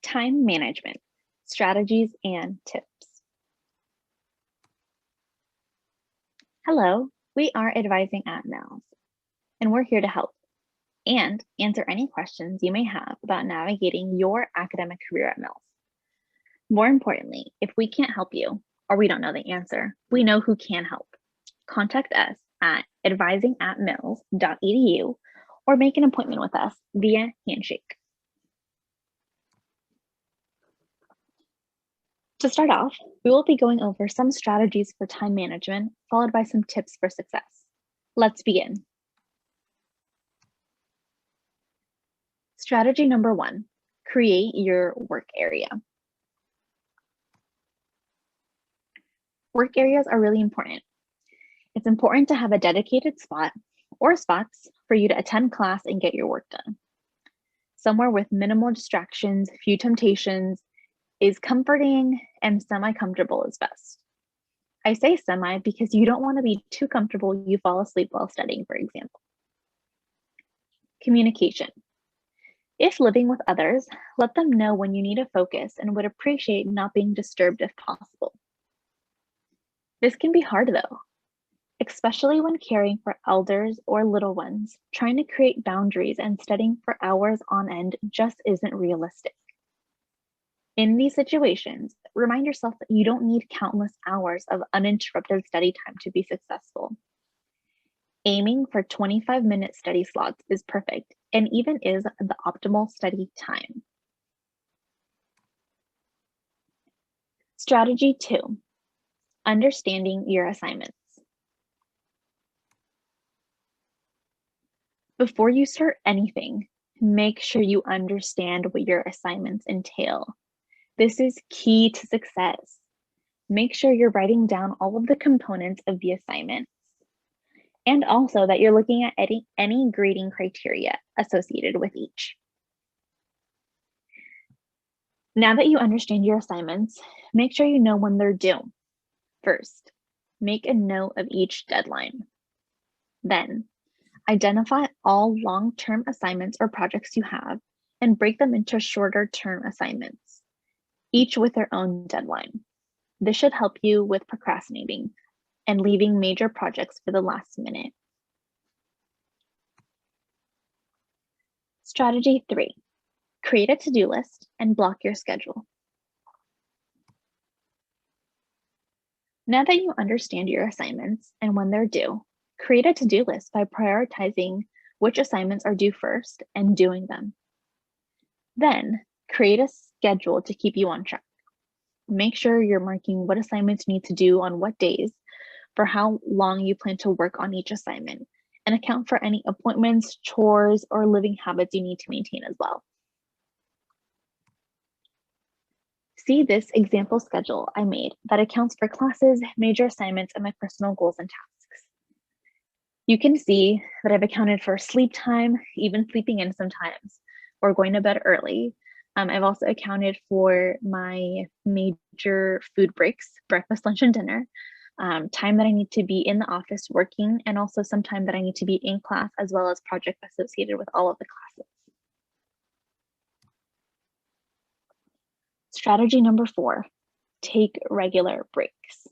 Time management, strategies and tips. Hello, we are Advising at Mills, and we're here to help and answer any questions you may have about navigating your academic career at Mills. More importantly, if we can't help you or we don't know the answer, we know who can help. Contact us at advisingatmills.edu or make an appointment with us via Handshake. To start off, we will be going over some strategies for time management, followed by some tips for success. Let's begin. Strategy number 1, create your work area. Work areas are really important. It's important to have a dedicated spot or spots for you to attend class and get your work done. Somewhere with minimal distractions, few temptations, is comforting and semi-comfortable is best. I say semi because you don't want to be too comfortable you fall asleep while studying, for example. Communication. If living with others, let them know when you need to focus and would appreciate not being disturbed if possible. This can be hard though, especially when caring for elders or little ones. Trying to create boundaries and studying for hours on end just isn't realistic. In these situations, remind yourself that you don't need countless hours of uninterrupted study time to be successful. Aiming for 25-minute study slots is perfect and even is the optimal study time. Strategy 2, understanding your assignments. Before you start anything, make sure you understand what your assignments entail. This is key to success. Make sure you're writing down all of the components of the assignments, and also that you're looking at any grading criteria associated with each. Now that you understand your assignments, make sure you know when they're due. First, make a note of each deadline. Then, identify all long-term assignments or projects you have and break them into shorter-term assignments, each with their own deadline. This should help you with procrastinating and leaving major projects for the last minute. Strategy 3, create a to-do list and block your schedule. Now that you understand your assignments and when they're due, create a to-do list by prioritizing which assignments are due first and doing them. Then, create a schedule to keep you on track. Make sure you're marking what assignments you need to do on what days, for how long you plan to work on each assignment, and account for any appointments, chores, or living habits you need to maintain as well. See this example schedule I made that accounts for classes, major assignments, and my personal goals and tasks. You can see that I've accounted for sleep time, even sleeping in sometimes, or going to bed early. I've also accounted for my major food breaks, breakfast, lunch, and dinner, time that I need to be in the office working, and also some time that I need to be in class, as well as projects associated with all of the classes. Strategy number 4, take regular breaks.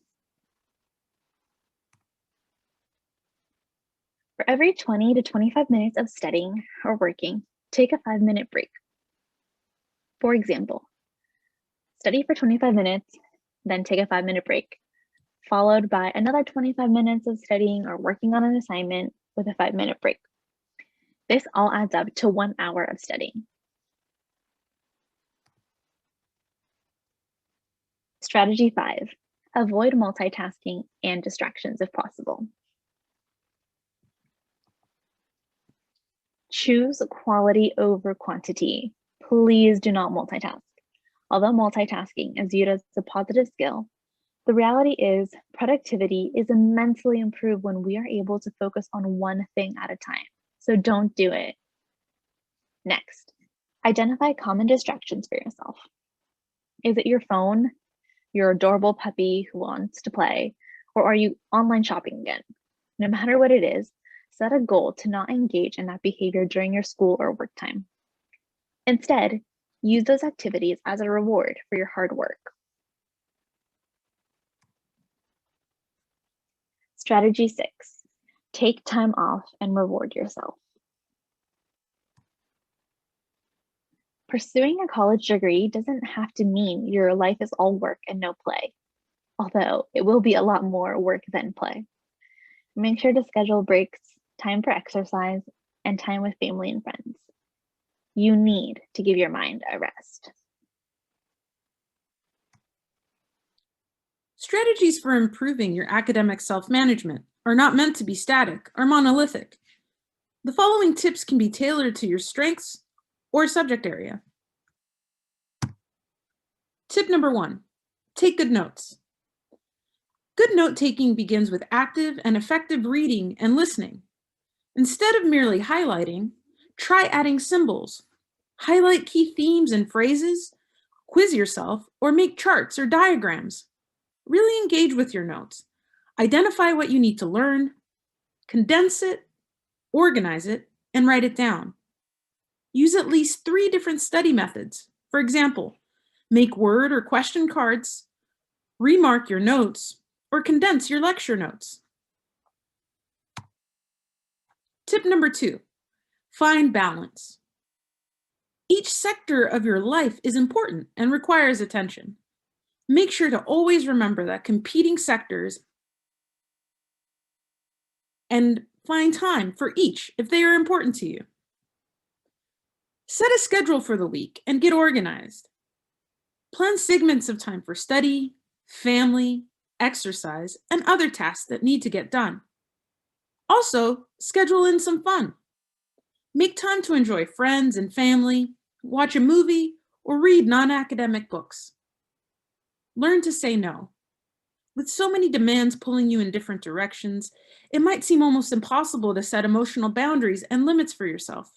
For every 20 to 25 minutes of studying or working, take a 5-minute break. For example, study for 25 minutes, then take a 5-minute break, followed by another 25 minutes of studying or working on an assignment with a 5-minute break. This all adds up to 1 hour of studying. Strategy 5, avoid multitasking and distractions if possible. Choose quality over quantity. Please do not multitask. Although multitasking is viewed as a positive skill, the reality is productivity is immensely improved when we are able to focus on one thing at a time. So don't do it. Next, identify common distractions for yourself. Is it your phone, your adorable puppy who wants to play, or are you online shopping again? No matter what it is, set a goal to not engage in that behavior during your school or work time. Instead, Use those activities as a reward for your hard work. Strategy 6, take time off and reward yourself. Pursuing a college degree doesn't have to mean your life is all work and no play, although it will be a lot more work than play. Make sure to schedule breaks, time for exercise, and time with family and friends. You need to give your mind a rest. Strategies for improving your academic self-management are not meant to be static or monolithic. The following tips can be tailored to your strengths or subject area. Tip number 1, take good notes. Good note-taking begins with active and effective reading and listening. Instead of merely highlighting, try adding symbols. Highlight key themes and phrases, quiz yourself, or make charts or diagrams. Really engage with your notes. Identify what you need to learn, condense it, organize it, and write it down. Use at least 3 different study methods. For example, make word or question cards, remark your notes, or condense your lecture notes. Tip number 2, find balance. Each sector of your life is important and requires attention. Make sure to always remember that competing sectors and find time for each if they are important to you. Set a schedule for the week and get organized. Plan segments of time for study, family, exercise, and other tasks that need to get done. Also, schedule in some fun. Make time to enjoy friends and family, watch a movie, or read non-academic books. Learn to say no. With so many demands pulling you in different directions, it might seem almost impossible to set emotional boundaries and limits for yourself.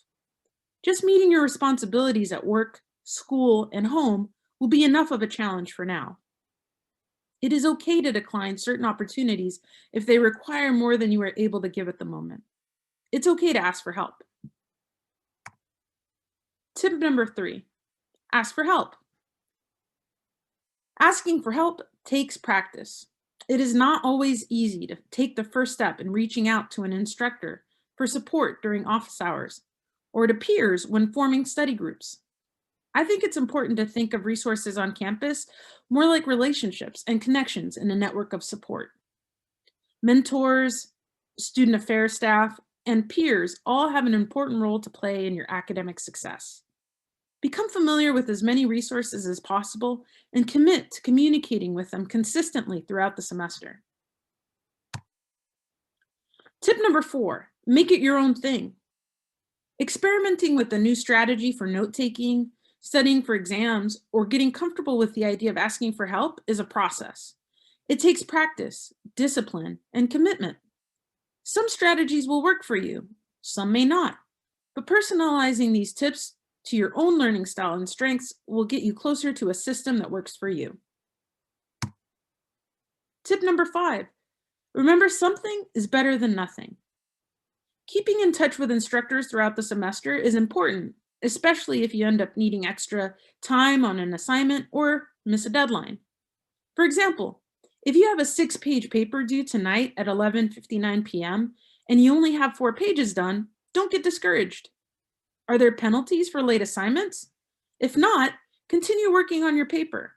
Just meeting your responsibilities at work, school, and home will be enough of a challenge for now. It is okay to decline certain opportunities if they require more than you are able to give at the moment. It's okay to ask for help. Tip number 3, ask for help. Asking for help takes practice. It is not always easy to take the first step in reaching out to an instructor for support during office hours or to peers when forming study groups. I think it's important to think of resources on campus more like relationships and connections in a network of support. Mentors, student affairs staff, and peers all have an important role to play in your academic success. Become familiar with as many resources as possible and commit to communicating with them consistently throughout the semester. Tip number 4, make it your own thing. Experimenting with a new strategy for note-taking, studying for exams, or getting comfortable with the idea of asking for help is a process. It takes practice, discipline, and commitment. Some strategies will work for you, some may not, but personalizing these tips to your own learning style and strengths will get you closer to a system that works for you. Tip number 5, remember something is better than nothing. Keeping in touch with instructors throughout the semester is important, especially if you end up needing extra time on an assignment or miss a deadline. For example, if you have a 6-page paper due tonight at 11:59 p.m. and you only have 4 pages done, don't get discouraged. Are there penalties for late assignments? If not, continue working on your paper.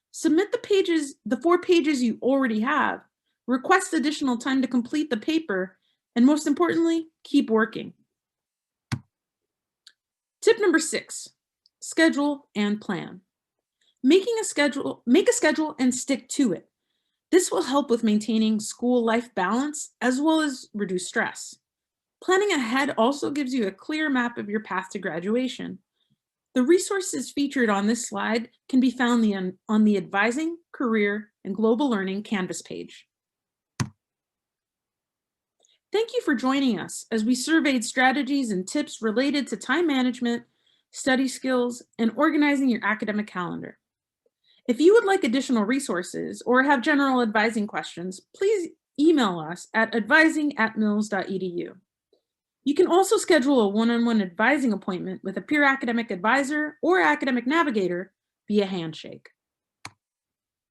Submit the 4 pages you already have, request additional time to complete the paper, and most importantly, keep working. Tip number 6, schedule and plan. Make a schedule and stick to it. This will help with maintaining school-life balance as well as reduce stress. Planning ahead also gives you a clear map of your path to graduation. The resources featured on this slide can be found on the Advising, Career, and Global Learning Canvas page. Thank you for joining us as we surveyed strategies and tips related to time management, study skills, and organizing your academic calendar. If you would like additional resources or have general advising questions, please email us at advising@mills.edu. You can also schedule a one-on-one advising appointment with a peer academic advisor or academic navigator via handshake.